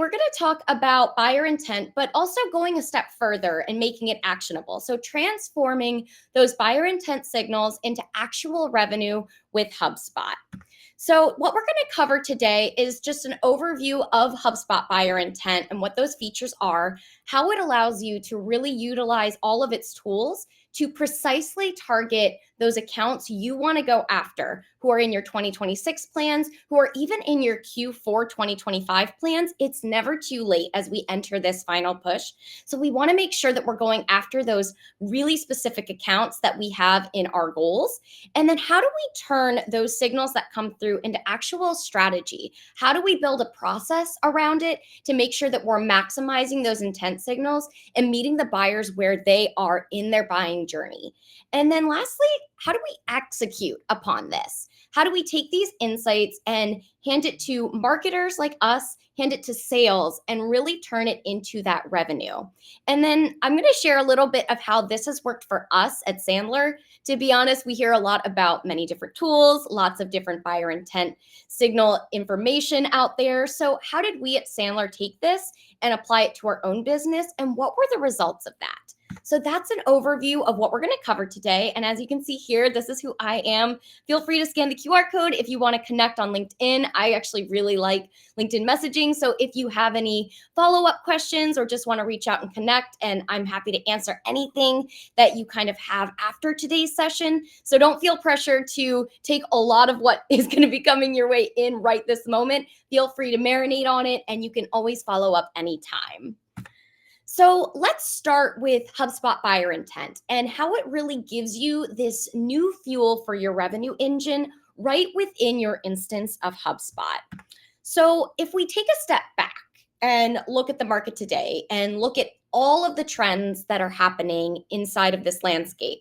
We're going to talk about buyer intent, but also going a step further and making it actionable. So, transforming those buyer intent signals into actual revenue with HubSpot. So, what we're going to cover today is just an overview of HubSpot buyer intent and what those features are, how it allows you to really utilize all of its tools to precisely target those accounts you want to go after, who are in your 2026 plans, who are even in your Q4 2025 plans. It's never too late as we enter this final push. So we want to make sure that we're going after those really specific accounts that we have in our goals. And then how do we turn those signals that come through into actual strategy? How do we build a process around it to make sure that we're maximizing those intent signals and meeting the buyers where they are in their buying journey? And then lastly, how do we execute upon this? How do we take these insights and hand it to marketers like us, hand it to sales, and really turn it into that revenue? And then I'm going to share a little bit of how this has worked for us at Sandler. To be honest, we hear a lot about many different tools, lots of different buyer intent signal information out there. So how did we at Sandler take this and apply it to our own business? And what were the results of that? So that's an overview of what we're going to cover today. And as you can see here, this is who I am. Feel free to scan the QR code if you want to connect on LinkedIn. I actually really like LinkedIn messaging. So if you have any follow-up questions or just want to reach out and connect, and I'm happy to answer anything that you kind of have after today's session. So don't feel pressured to take a lot of what is going to be coming your way in right this moment. Feel free to marinate on it, and you can always follow up anytime. So let's start with HubSpot buyer intent and how it really gives you this new fuel for your revenue engine right within your instance of HubSpot. So if we take a step back and look at the market today and look at all of the trends that are happening inside of this landscape,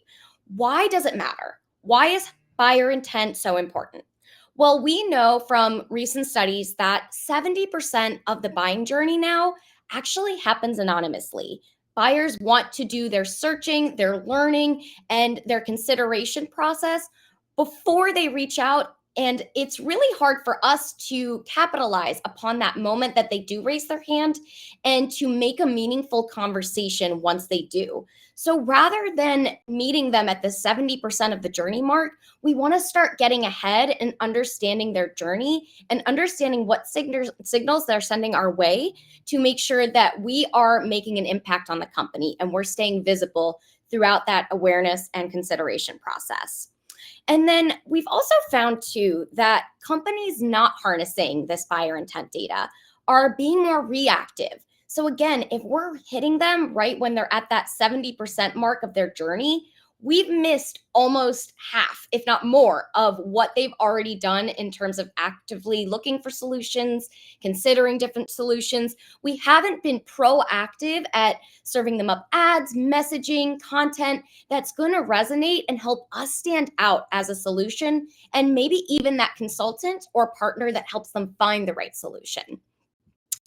why does it matter? Why is buyer intent so important? Well, we know from recent studies that 70% of the buying journey now actually happens anonymously. Buyers want to do their searching, their learning, and their consideration process before they reach out. And it's really hard for us to capitalize upon that moment that they do raise their hand and to make a meaningful conversation once they do. So rather than meeting them at the 70% of the journey mark, we want to start getting ahead and understanding their journey and understanding what signals they're sending our way to make sure that we are making an impact on the company and we're staying visible throughout that awareness and consideration process. And then we've also found too that companies not harnessing this buyer intent data are being more reactive. So again, if we're hitting them right when they're at that 70% mark of their journey, we've missed almost half, if not more, of what they've already done in terms of actively looking for solutions, considering different solutions. We haven't been proactive at serving them up ads, messaging, content that's going to resonate and help us stand out as a solution, and maybe even that consultant or partner that helps them find the right solution.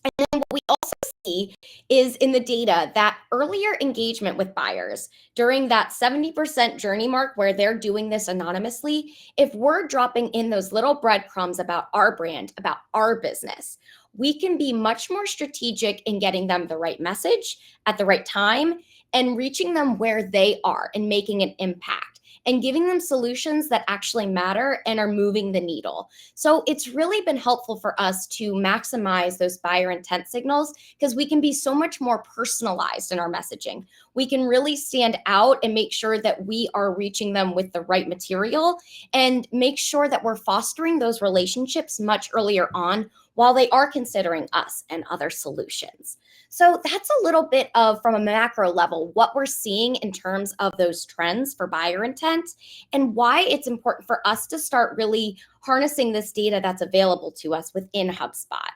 And then what we also see is in the data that earlier engagement with buyers during that 70% journey mark where they're doing this anonymously, if we're dropping in those little breadcrumbs about our brand, about our business, we can be much more strategic in getting them the right message at the right time and reaching them where they are and making an impact and giving them solutions that actually matter and are moving the needle. So it's really been helpful for us to maximize those buyer intent signals because we can be so much more personalized in our messaging. We can really stand out and make sure that we are reaching them with the right material and make sure that we're fostering those relationships much earlier on while they are considering us and other solutions. So that's a little bit of, from a macro level, what we're seeing in terms of those trends for buyer intent and why it's important for us to start really harnessing this data that's available to us within HubSpot.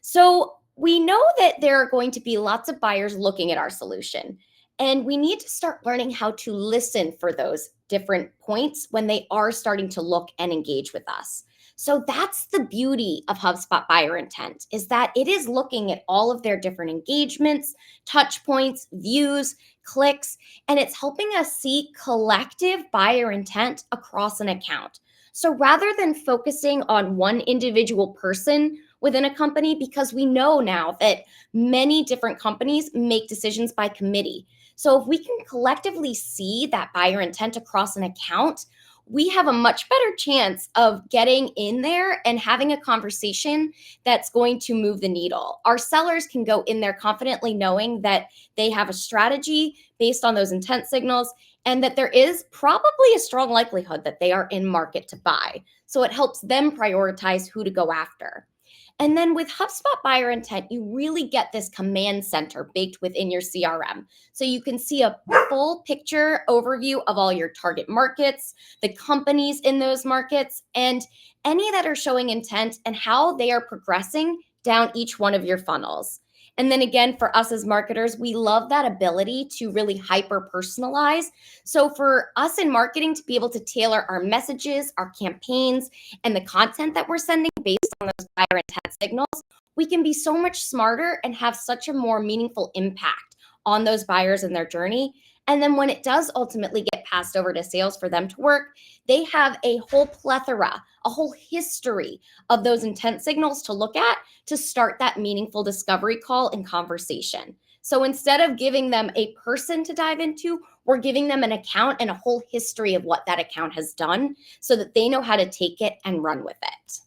So we know that there are going to be lots of buyers looking at our solution, and we need to start learning how to listen for those different points when they are starting to look and engage with us. So that's the beauty of HubSpot buyer intent, is that it is looking at all of their different engagements, touch points, views, clicks, and it's helping us see collective buyer intent across an account. So rather than focusing on one individual person, within a company, because we know now that many different companies make decisions by committee. So if we can collectively see that buyer intent across an account, we have a much better chance of getting in there and having a conversation that's going to move the needle. Our sellers can go in there confidently knowing that they have a strategy based on those intent signals and that there is probably a strong likelihood that they are in market to buy. So it helps them prioritize who to go after. And then with HubSpot Buyer Intent, you really get this command center baked within your CRM. So you can see a full picture overview of all your target markets, the companies in those markets, and any that are showing intent and how they are progressing down each one of your funnels. And then again, for us as marketers, we love that ability to really hyper personalize. So for us in marketing to be able to tailor our messages, our campaigns, and the content that we're sending based on those buyer intent signals, we can be so much smarter and have such a more meaningful impact on those buyers and their journey. And then when it does ultimately get passed over to sales for them to work, they have a whole plethora, a whole history of those intent signals to look at to start that meaningful discovery call and conversation. So instead of giving them a person to dive into, we're giving them an account and a whole history of what that account has done so that they know how to take it and run with it.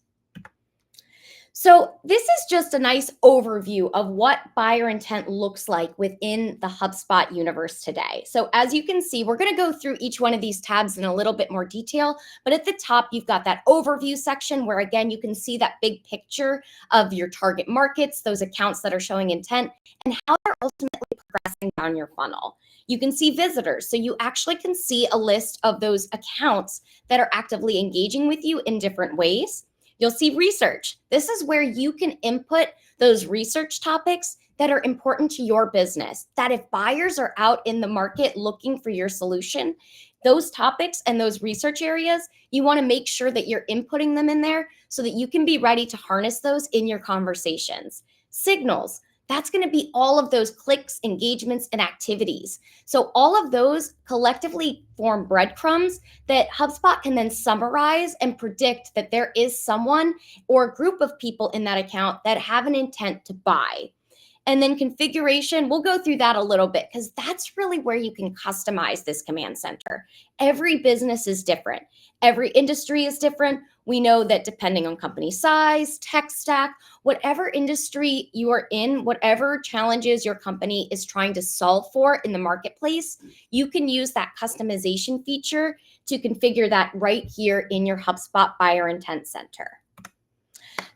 So this is just a nice overview of what buyer intent looks like within the HubSpot universe today. So as you can see, we're going to go through each one of these tabs in a little bit more detail, but at the top, you've got that overview section where, again, you can see that big picture of your target markets, those accounts that are showing intent, and how they're ultimately progressing down your funnel. You can see visitors, so you actually can see a list of those accounts that are actively engaging with you in different ways. You'll see research. This is where you can input those research topics that are important to your business, that if buyers are out in the market looking for your solution, those topics and those research areas, you want to make sure that you're inputting them in there so that you can be ready to harness those in your conversations. Signals. That's going to be all of those clicks, engagements, and activities. So all of those collectively form breadcrumbs that HubSpot can then summarize and predict that there is someone or a group of people in that account that have an intent to buy. And then configuration, we'll go through that a little bit because that's really where you can customize this command center. Every business is different. Every industry is different. We know that depending on company size, tech stack, whatever industry you are in, whatever challenges your company is trying to solve for in the marketplace, you can use that customization feature to configure that right here in your HubSpot Buyer Intent Center.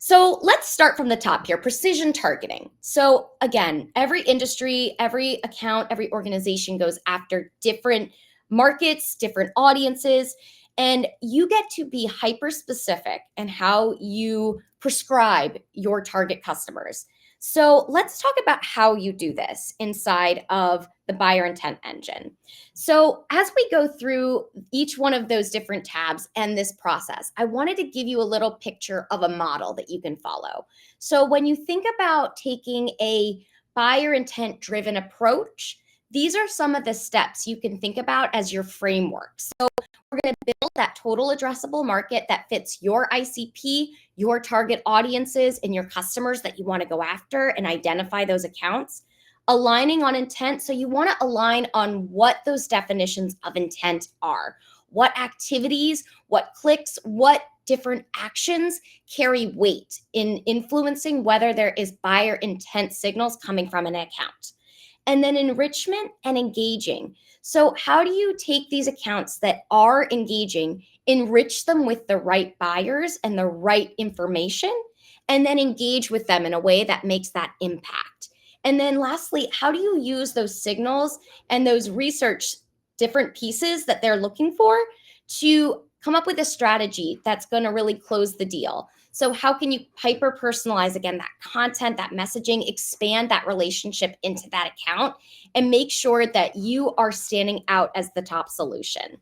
So let's start from the top here, precision targeting. So again, every industry, every account, every organization goes after different markets, different audiences, and you get to be hyper specific in how you prescribe your target customers. So let's talk about how you do this inside of the buyer intent engine. So as we go through each one of those different tabs and this process, I wanted to give you a little picture of a model that you can follow. So when you think about taking a buyer intent driven approach, these are some of the steps you can think about as your framework. So we're going to build that total addressable market that fits your ICP, your target audiences, and your customers that you want to go after and identify those accounts. Aligning on intent. So you want to align on what those definitions of intent are. What activities, what clicks, what different actions carry weight in influencing whether there is buyer intent signals coming from an account. And then enrichment and engaging. So how do you take these accounts that are engaging, enrich them with the right buyers and the right information, and then engage with them in a way that makes that impact? And then lastly, how do you use those signals and those research different pieces that they're looking for to come up with a strategy that's going to really close the deal? So how can you hyper personalize, again, that content, that messaging, expand that relationship into that account and make sure that you are standing out as the top solution?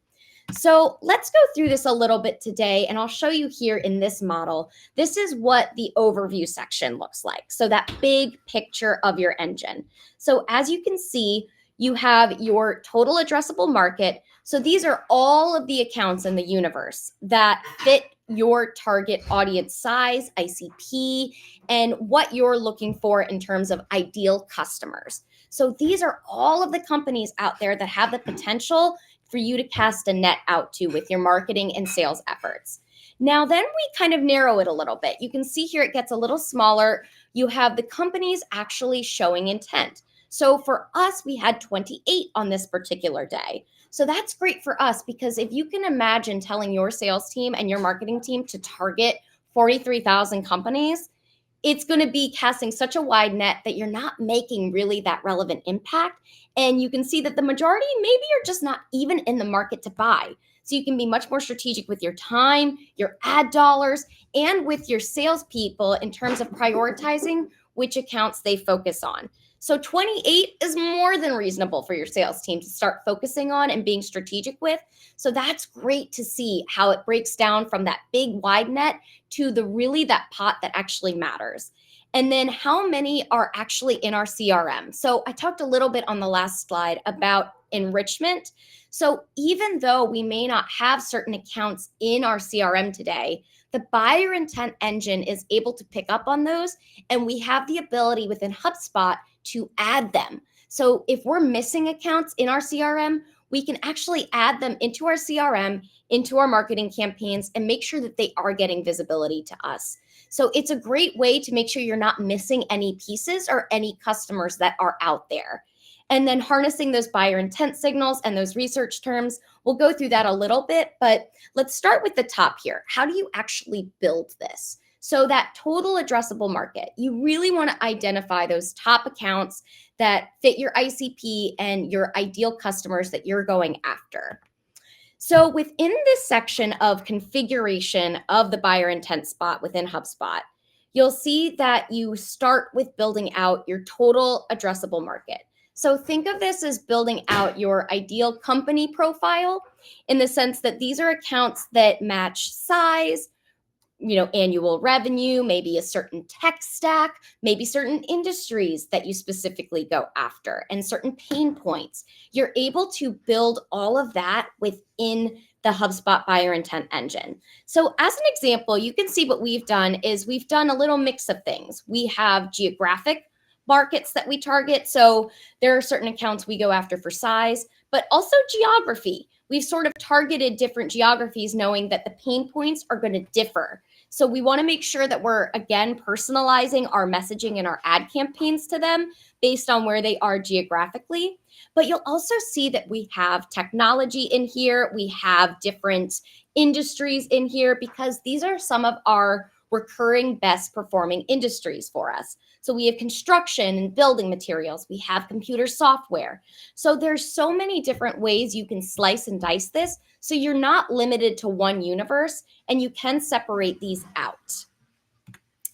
So let's go through this a little bit today, and I'll show you here in this model. This is what the overview section looks like. So that big picture of your engine. So as you can see, you have your total addressable market. So these are all of the accounts in the universe that fit your target audience size, ICP, and what you're looking for in terms of ideal customers. So these are all of the companies out there that have the potential for you to cast a net out to with your marketing and sales efforts. Now, then we kind of narrow it a little bit. You can see here it gets a little smaller. You have the companies actually showing intent. So for us, we had 28 on this particular day. So that's great for us because if you can imagine telling your sales team and your marketing team to target 43,000 companies, it's going to be casting such a wide net that you're not making really that relevant impact. And you can see that the majority maybe are just not even in the market to buy. So you can be much more strategic with your time, your ad dollars, and with your salespeople in terms of prioritizing which accounts they focus on. So 28 is more than reasonable for your sales team to start focusing on and being strategic with. So that's great to see how it breaks down from that big wide net to that pot that actually matters. And then how many are actually in our CRM? So I talked a little bit on the last slide about enrichment. So even though we may not have certain accounts in our CRM today, the buyer intent engine is able to pick up on those, and we have the ability within HubSpot to add them. So if we're missing accounts in our CRM, we can actually add them into our CRM, into our marketing campaigns, and make sure that they are getting visibility to us. So it's a great way to make sure you're not missing any pieces or any customers that are out there. And then harnessing those buyer intent signals and those research terms, we'll go through that a little bit, but let's start with the top here. How do you actually build this? So that total addressable market, you really want to identify those top accounts that fit your ICP and your ideal customers that you're going after. So within this section of configuration of the buyer intent spot within HubSpot, you'll see that you start with building out your total addressable market. So think of this as building out your ideal company profile in the sense that these are accounts that match size, annual revenue, maybe a certain tech stack, maybe certain industries that you specifically go after, and certain pain points. You're able to build all of that within the HubSpot buyer intent engine. So as an example, you can see what we've done is we've done a little mix of things. We have geographic markets that we target. So there are certain accounts we go after for size, but also geography. We've sort of targeted different geographies knowing that the pain points are going to differ. So we want to make sure that we're, again, personalizing our messaging and our ad campaigns to them based on where they are geographically. But you'll also see that we have technology in here. We have different industries in here because these are some of our recurring best performing industries for us. So we have construction and building materials. We have computer software. So there's so many different ways you can slice and dice this. So you're not limited to one universe and you can separate these out.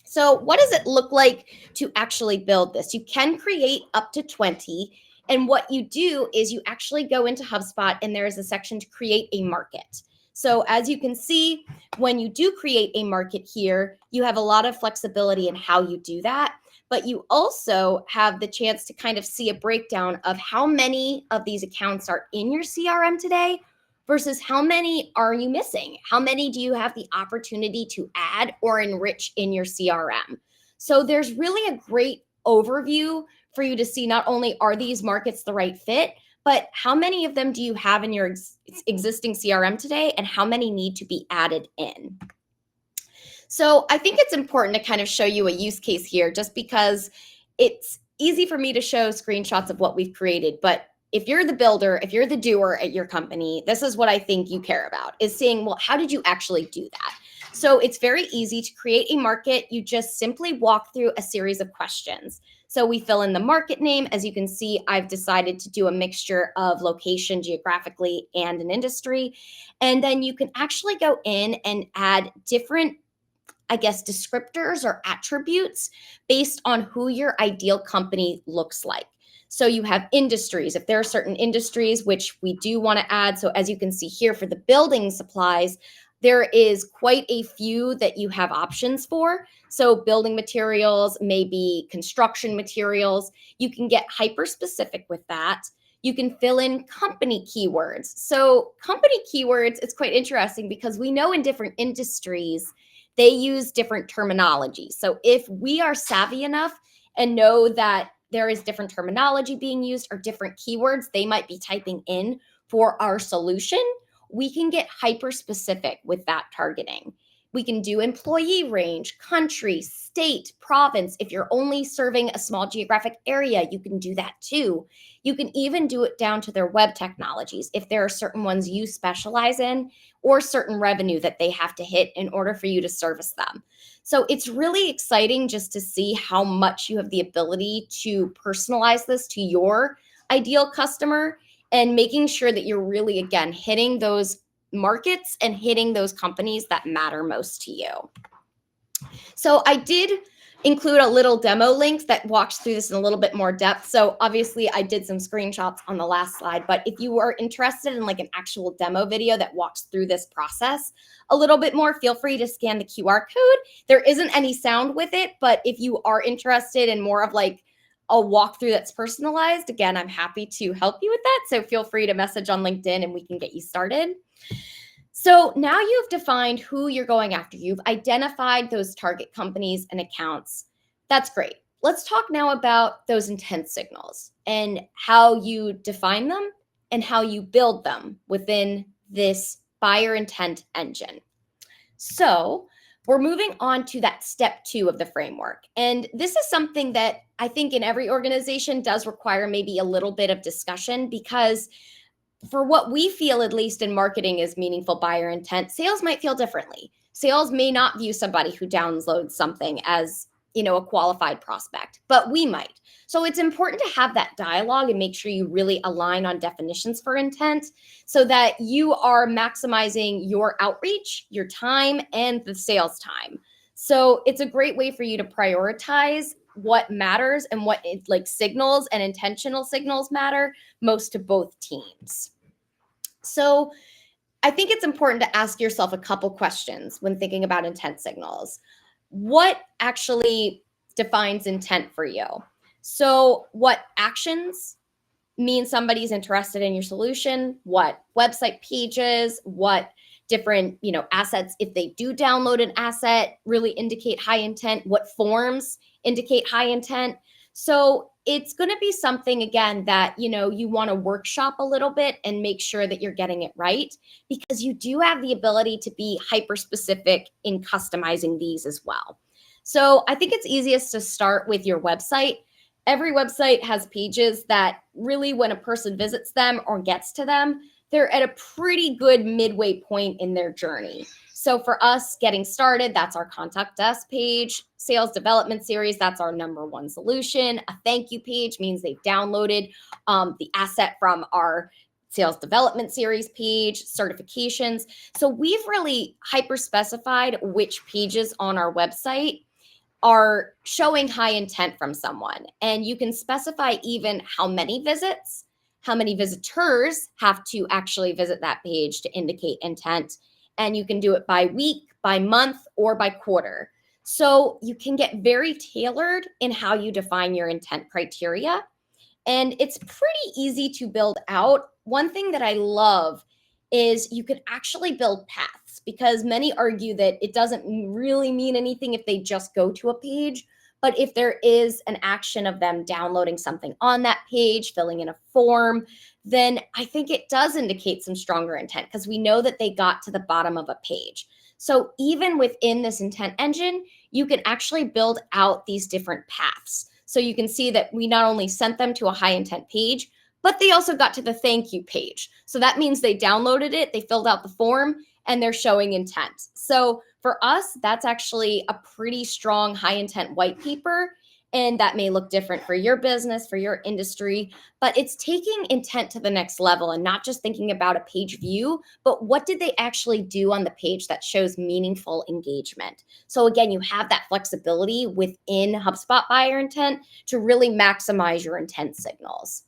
So what does it look like to actually build this? You can create up to 20. And what you do is you actually go into HubSpot and there is a section to create a market. So as you can see, when you do create a market here, you have a lot of flexibility in how you do that. But you also have the chance to kind of see a breakdown of how many of these accounts are in your CRM today versus how many are you missing? How many do you have the opportunity to add or enrich in your CRM? So there's really a great overview for you to see not only are these markets the right fit, but how many of them do you have in your existing CRM today and how many need to be added in? So I think it's important to kind of show you a use case here just because it's easy for me to show screenshots of what we've created. But if you're the builder, if you're the doer at your company, this is what I think you care about is seeing, well, how did you actually do that? So it's very easy to create a market. You just simply walk through a series of questions. So we fill in the market name. As you can see, I've decided to do a mixture of location geographically and an industry. And then you can actually go in and add different descriptors or attributes based on who your ideal company looks like. So you have industries. If there are certain industries, which we do want to add. So as you can see here for the building supplies, there is quite a few that you have options for. So building materials, maybe construction materials. You can get hyper specific with that. You can fill in company keywords. So company keywords, it's quite interesting because we know in different industries, they use different terminology. So if we are savvy enough and know that there is different terminology being used or different keywords they might be typing in for our solution, we can get hyper specific with that targeting. We can do employee range, country, state, province. If you're only serving a small geographic area, you can do that too. You can even do it down to their web technologies if there are certain ones you specialize in or certain revenue that they have to hit in order for you to service them. So it's really exciting just to see how much you have the ability to personalize this to your ideal customer and making sure that you're really, again, hitting those markets and hitting those companies that matter most to you. So I did include a little demo link that walks through this in a little bit more depth. So obviously I did some screenshots on the last slide, but if you are interested in like an actual demo video that walks through this process a little bit more, feel free to scan the QR code. There isn't any sound with it, but if you are interested in more of like a walkthrough that's personalized, again, I'm happy to help you with that. So feel free to message on LinkedIn and we can get you started. So now you've defined who you're going after. You've identified those target companies and accounts. That's great. Let's talk now about those intent signals and how you define them and how you build them within this buyer intent engine. So we're moving on to that step 2 of the framework. And this is something that I think in every organization does require maybe a little bit of discussion, because for what we feel, at least in marketing, is meaningful buyer intent, sales might feel differently. Sales may not view somebody who downloads something as, a qualified prospect, but we might. So it's important to have that dialogue and make sure you really align on definitions for intent so that you are maximizing your outreach, your time, and the sales time. So it's a great way for you to prioritize what matters and what signals and intentional signals matter most to both teams. So I think it's important to ask yourself a couple questions when thinking about intent signals. What actually defines intent for you? So what actions mean somebody's interested in your solution? What website pages, what different, assets, if they do download an asset, really indicate high intent? What forms indicate high intent? So it's going to be something, again, that, you want to workshop a little bit and make sure that you're getting it right, because you do have the ability to be hyper specific in customizing these as well. So I think it's easiest to start with your website. Every website has pages that really, when a person visits them or gets to them, they're at a pretty good midway point in their journey. So for us getting started, that's our contact us page. Sales development series, that's our number one solution. A thank you page means they've downloaded the asset from our sales development series page. Certifications. So we've really hyper specified which pages on our website are showing high intent from someone. And you can specify even how many visits, how many visitors have to actually visit that page to indicate intent. And you can do it by week, by month, or by quarter. So you can get very tailored in how you define your intent criteria. And it's pretty easy to build out. One thing that I love is you could actually build paths, because many argue that it doesn't really mean anything if they just go to a page. But if there is an action of them downloading something on that page, filling in a form, then I think it does indicate some stronger intent, because we know that they got to the bottom of a page. So even within this intent engine, you can actually build out these different paths. So you can see that we not only sent them to a high intent page, but they also got to the thank you page. So that means they downloaded it, they filled out the form, and they're showing intent. So for us, that's actually a pretty strong high intent white paper. And that may look different for your business, for your industry, but it's taking intent to the next level and not just thinking about a page view, but what did they actually do on the page that shows meaningful engagement? So again, you have that flexibility within HubSpot buyer intent to really maximize your intent signals.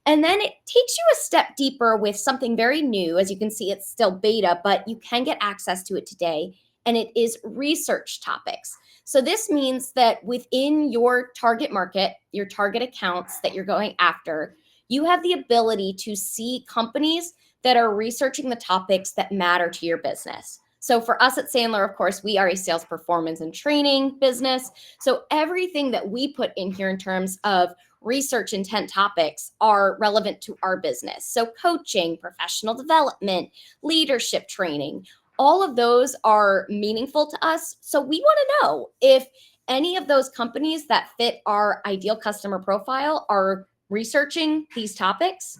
And then it takes you a step deeper with something very new. As you can see, it's still beta, but you can get access to it today. And it is research topics. So this means that within your target market, your target accounts that you're going after, you have the ability to see companies that are researching the topics that matter to your business. So for us at Sandler, of course, we are a sales performance and training business. So everything that we put in here in terms of research intent topics are relevant to our business. So coaching, professional development, leadership training, all of those are meaningful to us. So we want to know if any of those companies that fit our ideal customer profile are researching these topics.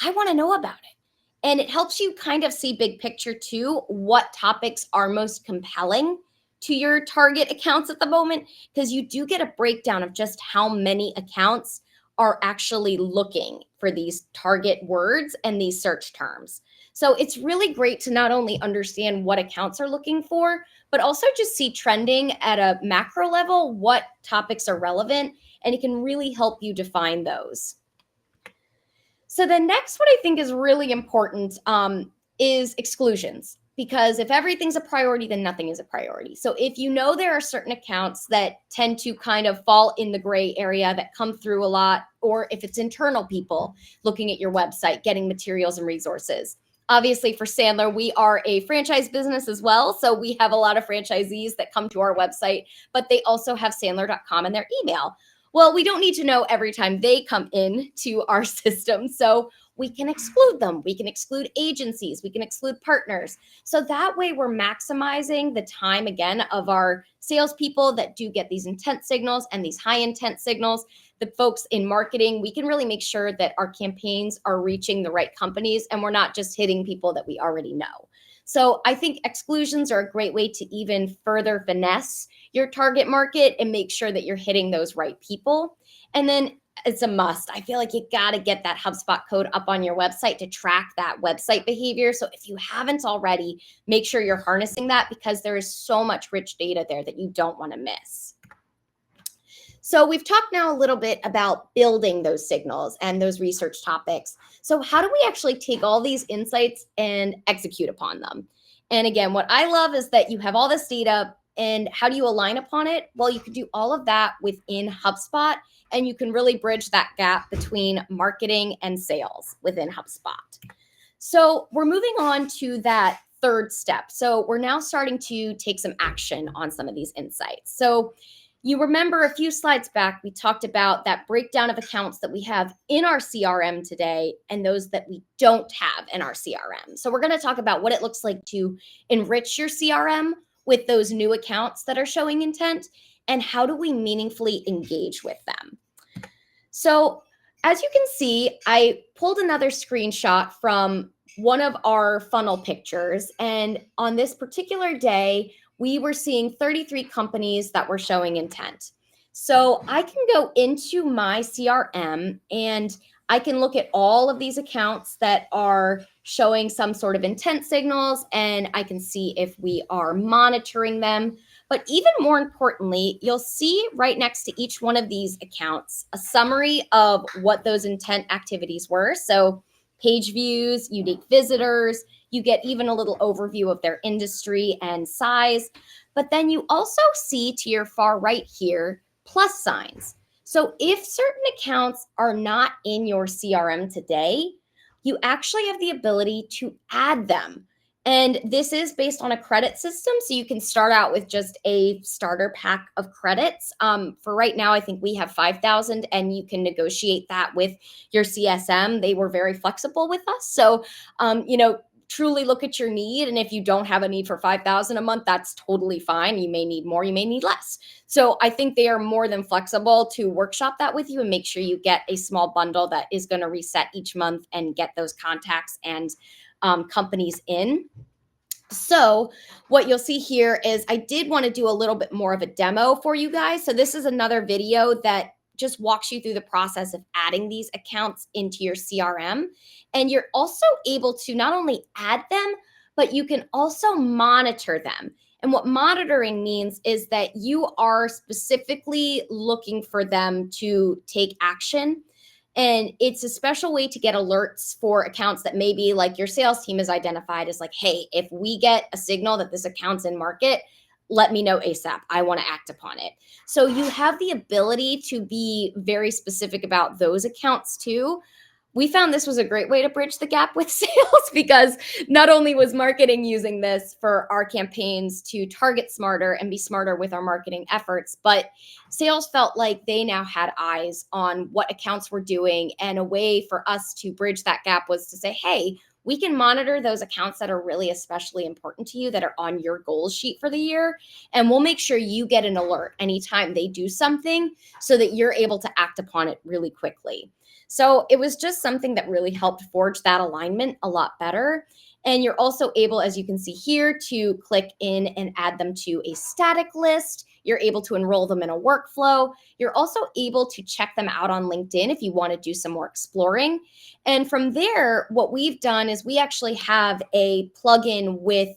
I want to know about it. And it helps you kind of see big picture too, what topics are most compelling to your target accounts at the moment, because you do get a breakdown of just how many accounts are actually looking for these target words and these search terms. So it's really great to not only understand what accounts are looking for, but also just see trending at a macro level, what topics are relevant, and it can really help you define those. So the next what I think is really important is exclusions, because if everything's a priority, then nothing is a priority. So if you know there are certain accounts that tend to kind of fall in the gray area that come through a lot, or if it's internal people looking at your website, getting materials and resources. Obviously for Sandler, we are a franchise business as well. So we have a lot of franchisees that come to our website, but they also have sandler.com in their email. Well, we don't need to know every time they come in to our system. So we can exclude them. We can exclude agencies. We can exclude partners. So that way we're maximizing the time, again, of our salespeople that do get these intent signals and these high intent signals. The folks in marketing, we can really make sure that our campaigns are reaching the right companies and we're not just hitting people that we already know. So I think exclusions are a great way to even further finesse your target market and make sure that you're hitting those right people. And then it's a must. I feel like you got to get that HubSpot code up on your website to track that website behavior. So if you haven't already, make sure you're harnessing that, because there is so much rich data there that you don't want to miss. So we've talked now a little bit about building those signals and those research topics. So how do we actually take all these insights and execute upon them? And again, what I love is that you have all this data, and how do you align upon it? Well, you can do all of that within HubSpot, and you can really bridge that gap between marketing and sales within HubSpot. So we're moving on to that third step. So we're now starting to take some action on some of these insights. So you remember a few slides back, we talked about that breakdown of accounts that we have in our CRM today and those that we don't have in our CRM. So we're going to talk about what it looks like to enrich your CRM with those new accounts that are showing intent, and how do we meaningfully engage with them. So as you can see, I pulled another screenshot from one of our funnel pictures, and on this particular day, we were seeing 33 companies that were showing intent. So I can go into my CRM and I can look at all of these accounts that are showing some sort of intent signals, and I can see if we are monitoring them. But even more importantly, you'll see right next to each one of these accounts a summary of what those intent activities were. So page views, unique visitors, you get even a little overview of their industry and size. But then you also see to your far right here, plus signs. So if certain accounts are not in your CRM today, you actually have the ability to add them. And this is based on a credit system. So you can start out with just a starter pack of credits. For right now, I think we have 5,000, and you can negotiate that with your CSM. They were very flexible with us. So, truly look at your need. And if you don't have a need for 5,000 a month, that's totally fine. You may need more, you may need less. So I think they are more than flexible to workshop that with you and make sure you get a small bundle that is going to reset each month and get those contacts and companies in. So what you'll see here is I did want to do a little bit more of a demo for you guys. So this is another video that just walks you through the process of adding these accounts into your CRM. And you're also able to not only add them, but you can also monitor them. And what monitoring means is that you are specifically looking for them to take action. And it's a special way to get alerts for accounts that maybe like your sales team has identified as like, hey, if we get a signal that this account's in market, let me know ASAP. I want to act upon it. So you have the ability to be very specific about those accounts too. We found this was a great way to bridge the gap with sales because not only was marketing using this for our campaigns to target smarter and be smarter with our marketing efforts, but sales felt like they now had eyes on what accounts were doing. And a way for us to bridge that gap was to say, hey, we can monitor those accounts that are really especially important to you that are on your goals sheet for the year. And we'll make sure you get an alert anytime they do something so that you're able to act upon it really quickly. So it was just something that really helped forge that alignment a lot better. And you're also able, as you can see here, to click in and add them to a static list. You're able to enroll them in a workflow. You're also able to check them out on LinkedIn if you want to do some more exploring. And from there, what we've done is we actually have a plugin with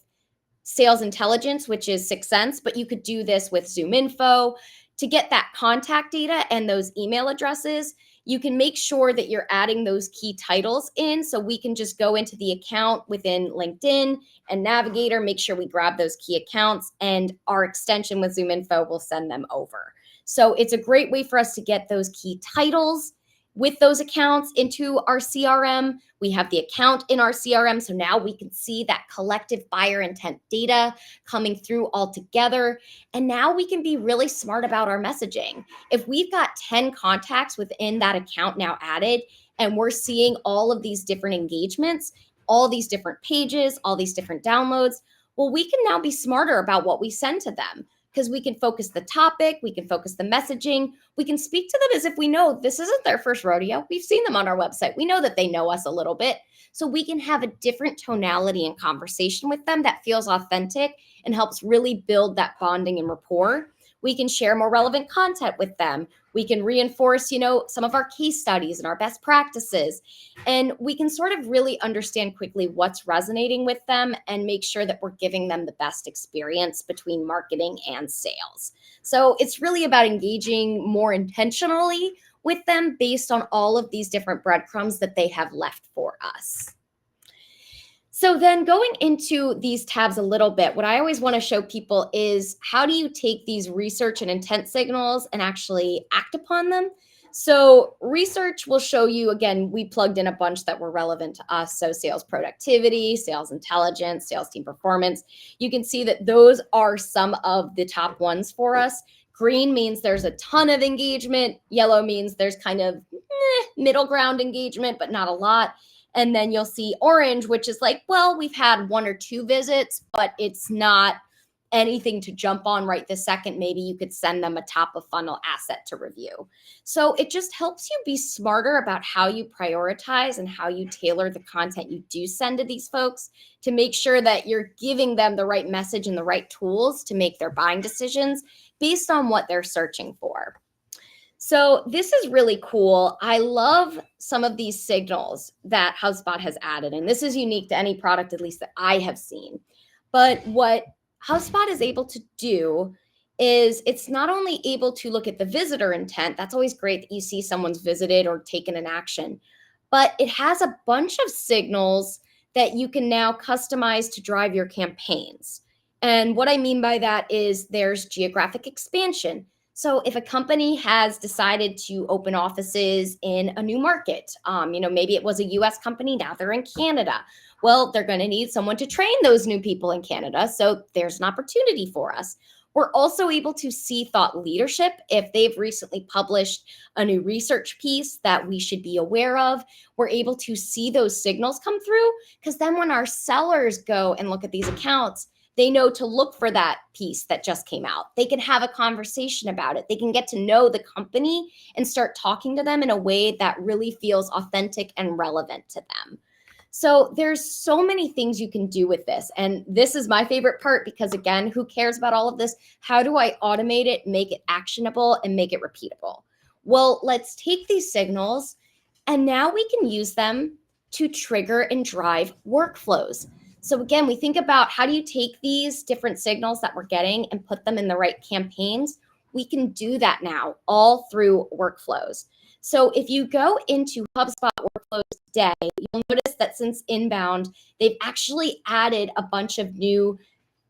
sales intelligence, which is 6 Sense, but you could do this with Zoom Info to get that contact data and those email addresses. You can make sure that you're adding those key titles in, so we can just go into the account within LinkedIn and Navigator, make sure we grab those key accounts, and our extension with Zoom Info will send them over. So it's a great way for us to get those key titles with those accounts into our CRM. We have the account in our CRM, so now we can see that collective buyer intent data coming through all together. And now we can be really smart about our messaging. If we've got 10 contacts within that account now added, and we're seeing all of these different engagements, all these different pages, all these different downloads, well, we can now be smarter about what we send to them, because we can focus the topic, we can focus the messaging, we can speak to them as if we know this isn't their first rodeo. We've seen them on our website. We know that they know us a little bit. So we can have a different tonality and conversation with them that feels authentic and helps really build that bonding and rapport. We can share more relevant content with them. We can reinforce, some of our case studies and our best practices. And we can sort of really understand quickly what's resonating with them and make sure that we're giving them the best experience between marketing and sales. So it's really about engaging more intentionally with them based on all of these different breadcrumbs that they have left for us. So then going into these tabs a little bit, what I always want to show people is how do you take these research and intent signals and actually act upon them? So research will show you, again, we plugged in a bunch that were relevant to us. So sales productivity, sales intelligence, sales team performance. You can see that those are some of the top ones for us. Green means there's a ton of engagement. Yellow means there's kind of middle ground engagement, but not a lot. And then you'll see orange, which is like, well, we've had 1 or 2 visits, but it's not anything to jump on right this second. Maybe you could send them a top of funnel asset to review. So it just helps you be smarter about how you prioritize and how you tailor the content you do send to these folks to make sure that you're giving them the right message and the right tools to make their buying decisions based on what they're searching for. So this is really cool. I love some of these signals that HubSpot has added, and this is unique to any product, at least that I have seen. But what HubSpot is able to do is it's not only able to look at the visitor intent. That's always great that you see someone's visited or taken an action, but it has a bunch of signals that you can now customize to drive your campaigns. And what I mean by that is there's geographic expansion. So if a company has decided to open offices in a new market, maybe it was a US company, now they're in Canada. Well, they're going to need someone to train those new people in Canada. So there's an opportunity for us. We're also able to see thought leadership if they've recently published a new research piece that we should be aware of. We're able to see those signals come through, because then when our sellers go and look at these accounts, they know to look for that piece that just came out. They can have a conversation about it. They can get to know the company and start talking to them in a way that really feels authentic and relevant to them. So there's so many things you can do with this. And this is my favorite part because, again, who cares about all of this? How do I automate it, make it actionable, and make it repeatable? Well, let's take these signals, and now we can use them to trigger and drive workflows. So again, we think about how do you take these different signals that we're getting and put them in the right campaigns? We can do that now all through workflows. So if you go into HubSpot Workflows today, you'll notice that since inbound, they've actually added a bunch of new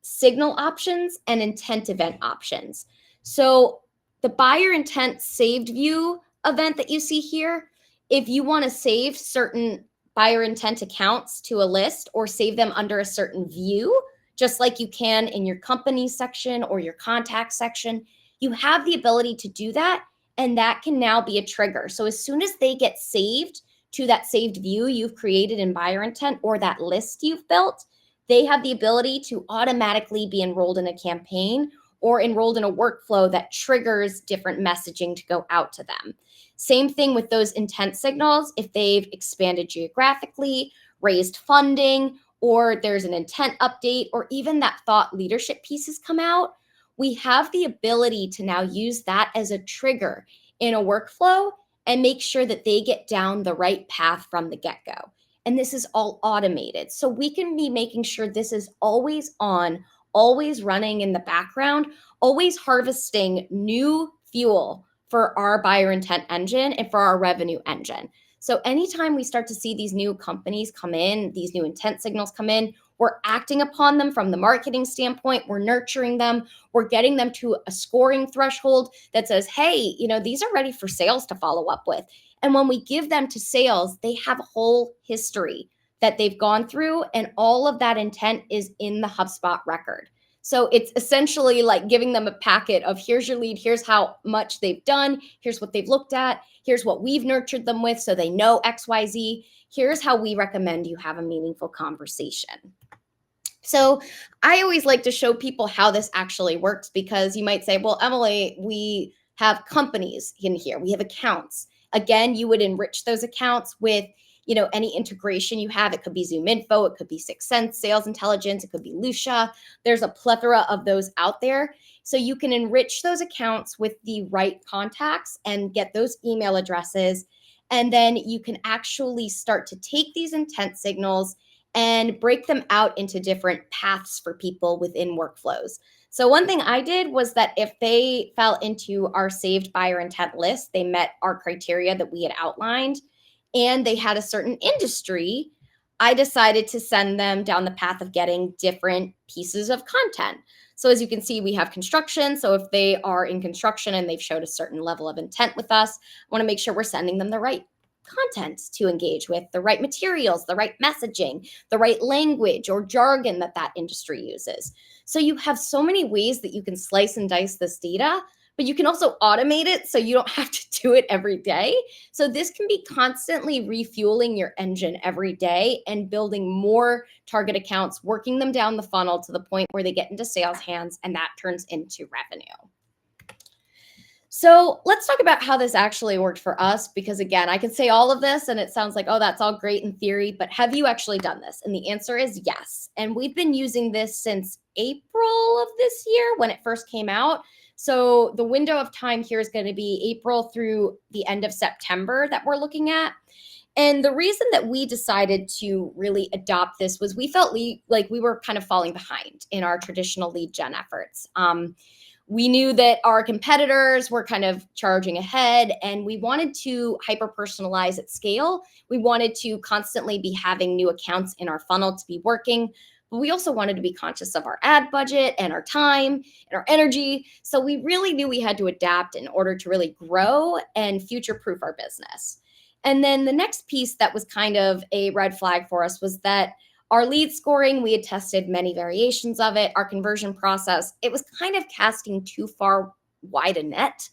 signal options and intent event options. So the buyer intent saved view event that you see here If you want to save certain buyer intent accounts to a list or save them under a certain view, just like you can in your company section or your contact section, you have the ability to do that. And that can now be a trigger. So as soon as they get saved to that saved view you've created in buyer intent or that list you've built, they have the ability to automatically be enrolled in a campaign or enrolled in a workflow that triggers different messaging to go out to them. Same thing with those intent signals. If they've expanded geographically, raised funding, or there's an intent update, or even that thought leadership piece has come out, we have the ability to now use that as a trigger in a workflow and make sure that they get down the right path from the get-go. And this is all automated. So we can be making sure this is always on, always running in the background, always harvesting new fuel for our buyer intent engine and for our revenue engine. So anytime we start to see these new companies come in, these new intent signals come in, we're acting upon them from the marketing standpoint, we're nurturing them, we're getting them to a scoring threshold that says, hey, these are ready for sales to follow up with. And when we give them to sales, they have a whole history that they've gone through, and all of that intent is in the HubSpot record. So it's essentially like giving them a packet of here's your lead, here's how much they've done, here's what they've looked at, here's what we've nurtured them with so they know XYZ, here's how we recommend you have a meaningful conversation. So I always like to show people how this actually works, because you might say, well, Emily, we have companies in here, we have accounts. Again, you would enrich those accounts with any integration you have. It could be Zoom Info, it could be 6 Sense, Sales Intelligence, it could be Lucia. There's a plethora of those out there. So you can enrich those accounts with the right contacts and get those email addresses. And then you can actually start to take these intent signals and break them out into different paths for people within workflows. So one thing I did was that if they fell into our saved buyer intent list, they met our criteria that we had outlined, and they had a certain industry, I decided to send them down the path of getting different pieces of content. So as you can see, we have construction. So if they are in construction and they've showed a certain level of intent with us, I want to make sure we're sending them the right content to engage with, the right materials, the right messaging, the right language or jargon that industry uses. So you have so many ways that you can slice and dice this data, but you can also automate it so you don't have to do it every day. So this can be constantly refueling your engine every day and building more target accounts, working them down the funnel to the point where they get into sales hands, and that turns into revenue. So let's talk about how this actually worked for us, because again, I can say all of this and it sounds like, oh, that's all great in theory, but have you actually done this? And the answer is yes. And we've been using this since April of this year when it first came out. So the window of time here is going to be April through the end of September that we're looking at. And the reason that we decided to really adopt this was we felt like we were kind of falling behind in our traditional lead gen efforts. We knew that our competitors were kind of charging ahead, and we wanted to hyper-personalize at scale. We wanted to constantly be having new accounts in our funnel to be working, but we also wanted to be conscious of our ad budget and our time and our energy. So we really knew we had to adapt in order to really grow and future-proof our business. And then the next piece that was kind of a red flag for us was that our lead scoring, we had tested many variations of it. Our conversion process, it was kind of casting too far wide a net.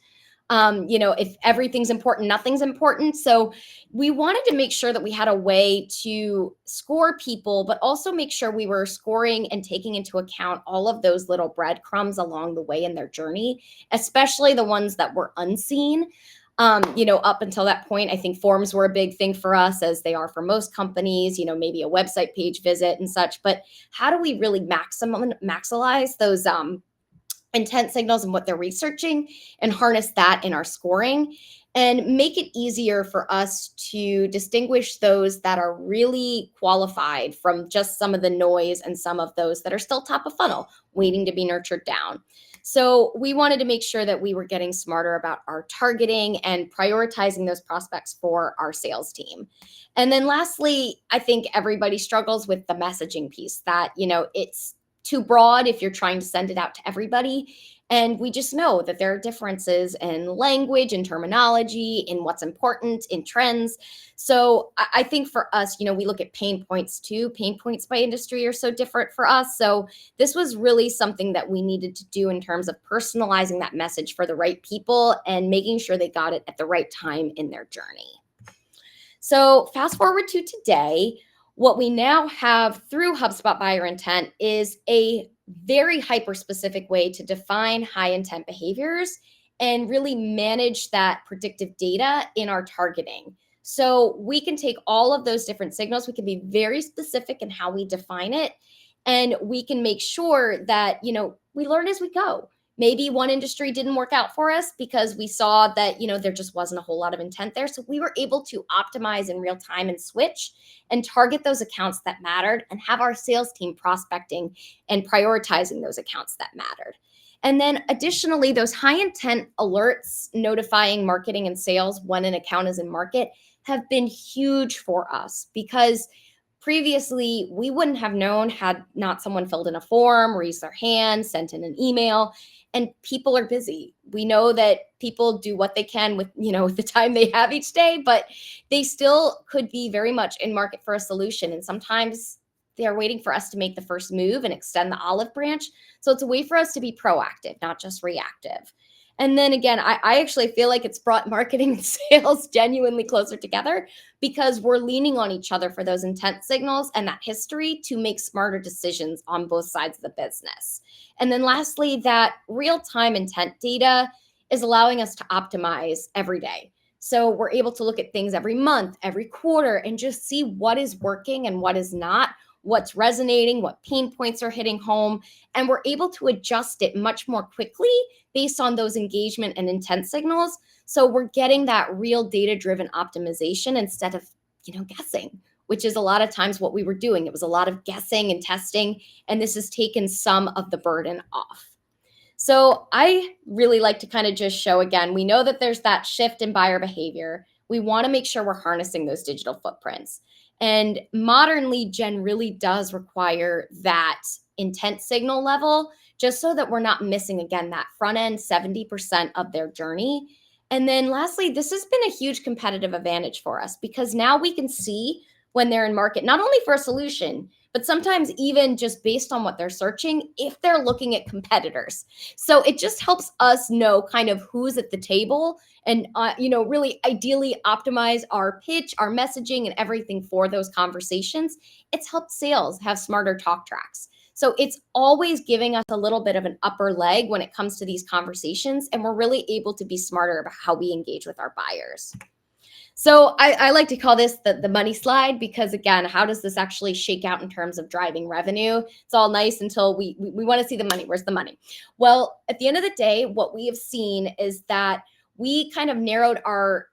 If everything's important, nothing's important. So we wanted to make sure that we had a way to score people, but also make sure we were scoring and taking into account all of those little breadcrumbs along the way in their journey, especially the ones that were unseen. Up until that point, I think forms were a big thing for us, as they are for most companies, maybe a website page visit and such. But how do we really maximize those intent signals and what they're researching and harness that in our scoring and make it easier for us to distinguish those that are really qualified from just some of the noise and some of those that are still top of funnel, waiting to be nurtured down. So we wanted to make sure that we were getting smarter about our targeting and prioritizing those prospects for our sales team. And then lastly, I think everybody struggles with the messaging piece that, it's too broad if you're trying to send it out to everybody. And we just know that there are differences in language and terminology, in what's important, in trends. So I think for us, we look at pain points too. Pain points by industry are so different for us. So this was really something that we needed to do in terms of personalizing that message for the right people and making sure they got it at the right time in their journey. So fast forward to today, what we now have through HubSpot Buyer Intent is a very hyper-specific way to define high intent behaviors and really manage that predictive data in our targeting. So we can take all of those different signals. We can be very specific in how we define it. And we can make sure that, we learn as we go. Maybe one industry didn't work out for us because we saw that, there just wasn't a whole lot of intent there. So we were able to optimize in real time and switch and target those accounts that mattered and have our sales team prospecting and prioritizing those accounts that mattered. And then additionally, those high intent alerts notifying marketing and sales when an account is in market have been huge for us because previously we wouldn't have known had not someone filled in a form, raised their hand, sent in an email. And people are busy. We know that people do what they can with, the time they have each day, but they still could be very much in market for a solution. And sometimes they're waiting for us to make the first move and extend the olive branch. So it's a way for us to be proactive, not just reactive. And then again, I actually feel like it's brought marketing and sales genuinely closer together because we're leaning on each other for those intent signals and that history to make smarter decisions on both sides of the business. And then lastly, that real-time intent data is allowing us to optimize every day. So we're able to look at things every month, every quarter, and just see what is working and what is not, what's resonating, what pain points are hitting home, and we're able to adjust it much more quickly based on those engagement and intent signals. So we're getting that real data-driven optimization instead of, guessing, which is a lot of times what we were doing. It was a lot of guessing and testing, and this has taken some of the burden off. So I really like to kind of just show again, we know that there's that shift in buyer behavior. We want to make sure we're harnessing those digital footprints. And modern lead gen really does require that intent signal level, just so that we're not missing, again, that front end 70% of their journey. And then lastly, this has been a huge competitive advantage for us because now we can see when they're in market, not only for a solution, but sometimes even just based on what they're searching, if they're looking at competitors. So it just helps us know kind of who's at the table and, really ideally optimize our pitch, our messaging, and everything for those conversations. It's helped sales have smarter talk tracks. So it's always giving us a little bit of an upper leg when it comes to these conversations, and we're really able to be smarter about how we engage with our buyers. So I like to call this the money slide because, again, how does this actually shake out in terms of driving revenue? It's all nice until we want to see the money. Where's the money? Well, at the end of the day, what we have seen is that we kind of narrowed our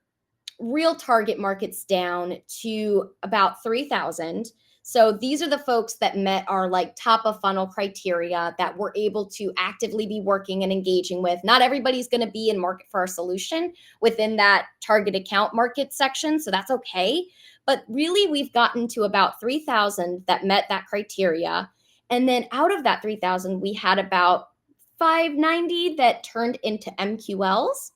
real target markets down to about 3,000. So these are the folks that met our top of funnel criteria that we're able to actively be working and engaging with. Not everybody's going to be in market for our solution within that target account market section. So that's okay. But really, we've gotten to about 3,000 that met that criteria. And then out of that 3,000, we had about 590 that turned into MQLs.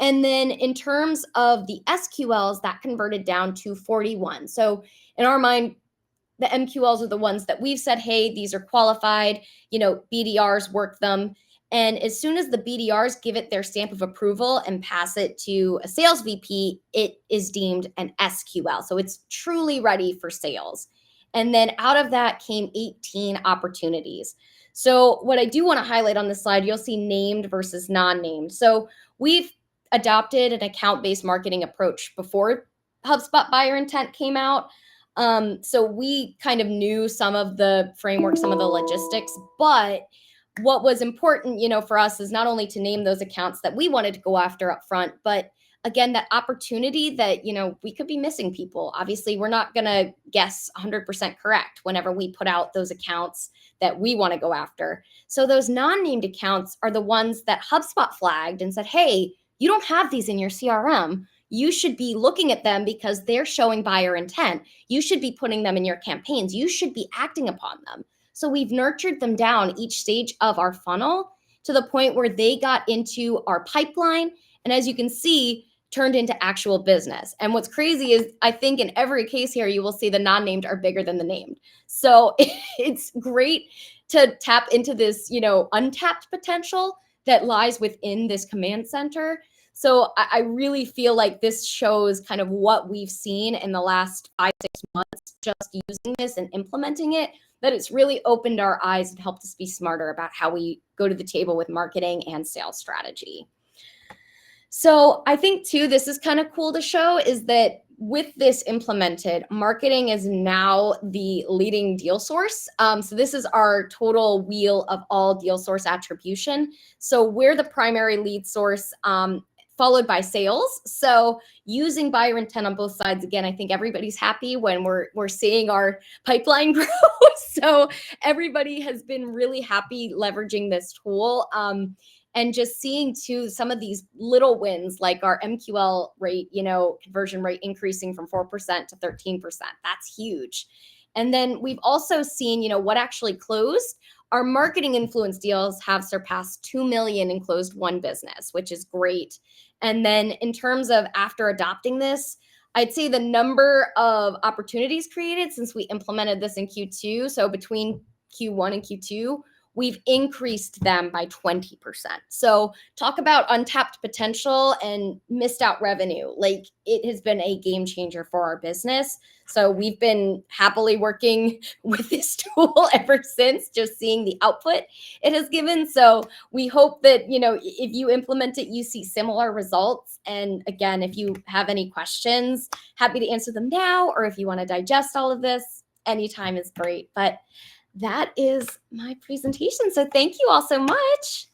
And then in terms of the SQLs, that converted down to 41. So in our mind, the MQLs are the ones that we've said, hey, these are qualified, BDRs work them. And as soon as the BDRs give it their stamp of approval and pass it to a sales VP, it is deemed an SQL. So it's truly ready for sales. And then out of that came 18 opportunities. So what I do want to highlight on this slide, you'll see named versus non-named. So we've adopted an account-based marketing approach before HubSpot Buyer Intent came out. So we kind of knew some of the framework, some of the logistics, but what was important, for us is not only to name those accounts that we wanted to go after up front, but again, that opportunity that, we could be missing people. Obviously, we're not going to guess 100% correct whenever we put out those accounts that we want to go after. So those non-named accounts are the ones that HubSpot flagged and said, hey, you don't have these in your CRM. You should be looking at them because they're showing buyer intent. You should be putting them in your campaigns. You should be acting upon them. So we've nurtured them down each stage of our funnel to the point where they got into our pipeline. And as you can see, turned into actual business. And what's crazy is I think in every case here, you will see the non-named are bigger than the named. So it's great to tap into this, untapped potential that lies within this command center. So I really feel like this shows kind of what we've seen in the last 5-6 months, just using this and implementing it, that it's really opened our eyes and helped us be smarter about how we go to the table with marketing and sales strategy. So I think too, this is kind of cool to show, is that with this implemented, marketing is now the leading deal source. So this is our total wheel of all deal source attribution. So we're the primary lead source, followed by sales. So using buyer intent on both sides, again, I think everybody's happy when we're seeing our pipeline grow. So everybody has been really happy leveraging this tool. And just seeing too some of these little wins, like our MQL rate, conversion rate increasing from 4% to 13%. That's huge. And then we've also seen, what actually closed. Our marketing influence deals have surpassed 2 million and closed one business, which is great. And then in terms of after adopting this, I'd say the number of opportunities created since we implemented this in Q2, so between Q1 and Q2, we've increased them by 20%. So talk about untapped potential and missed out revenue. Like, it has been a game changer for our business. So we've been happily working with this tool ever since, just seeing the output it has given. So we hope that, if you implement it, you see similar results. And again, if you have any questions, happy to answer them now, or if you want to digest all of this, anytime is great. But that is my presentation. So thank you all so much.